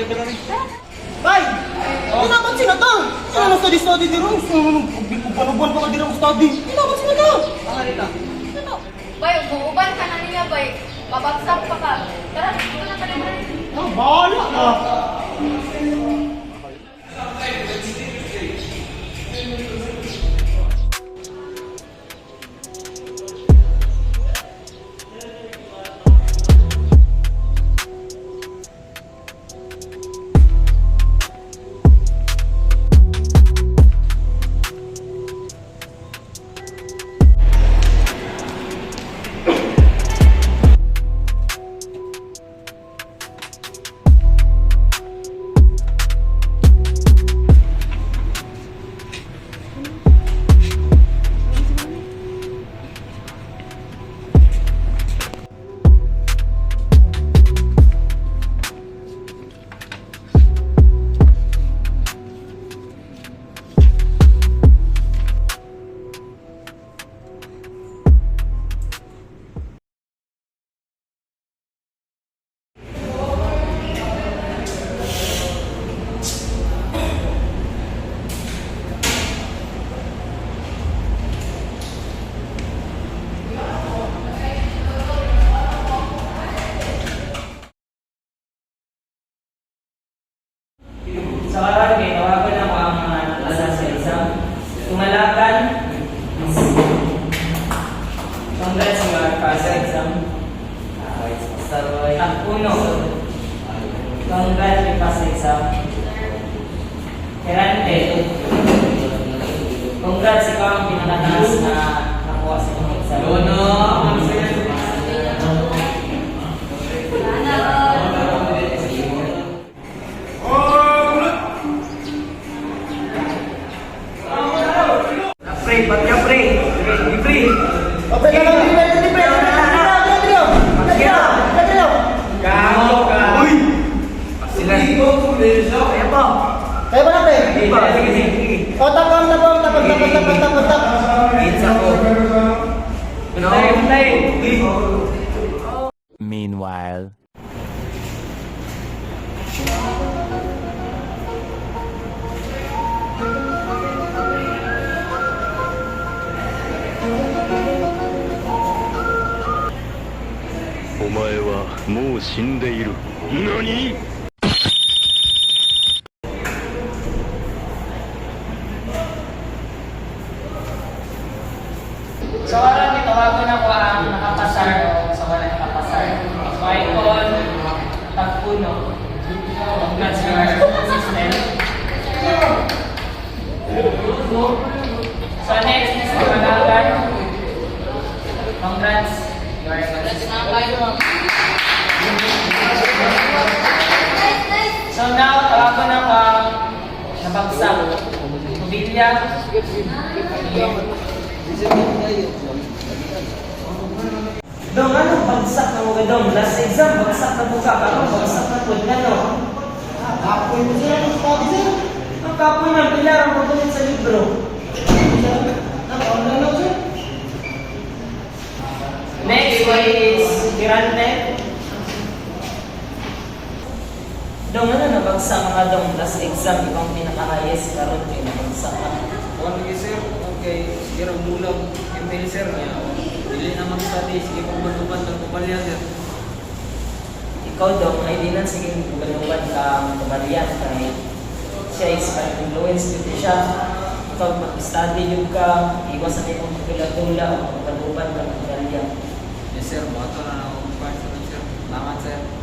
Bay! Kinabat sila to! Sino na study di rin? Sino buwan pa ka di rin study? Kinabat sila to! Baka rita. Ano? Bay, umuuban ka na niya, bay. Mabagsak pa ka. Tara, ito na pala na. Bahala ka! Sa karon kay tawagan ako ang mga nasa sa exam. Tumalakan. Congrats you are pass sa exam. Ang puno. Congrats you pass sa exam. Kerante. Congrats ikaw ang pinakataas na nakuha sa inyong exam. Pray, ba't ka pray? Pray. Okay na lang, hindi na, hindi pre! Gago ka! Uy! Sila. Ayan po. Kaya ba na pre? Sige. O, tapang. Pizza ko. Play. Meanwhile. Omae wa mou shindeiru. Nani? So, alam nito, tawagan ako ang nakapasar o sa wala nakapasar. Michael Tagpuno. Congrats you are consistent. So, next is Kamalagan. Congrats. You are consistent. So now, tawagan ako ang nabagsak. Mobilya. Dong, ano bagsak na mga dong? Last exam, bagsak na buka. Ano, bagsak na po. Ano? Kapoy mo sila ng study sir. Ang kapo niya, pilarang pagkulit sa libro. Naka-online lang sir. Next one is Kirante. Dong, ano nabagsak mga dong? Last exam, ibang pinaka-highest karon kayo nabagsak na. Okay, sir. Okay. Sige, mulang email, sir. Dili na mag-study. Sige, pagbanuban ng kupalya, sir. Ikaw dong, ay di na sige gumanuban ka kabalyan kahit siya is influence dito siya. Ikaw mag-study yung ka, iwas sa itong pagkila-tula o pagbanuban ka kabalyan. Yes, sir. Bato na ako. Sir. Salamat, sir.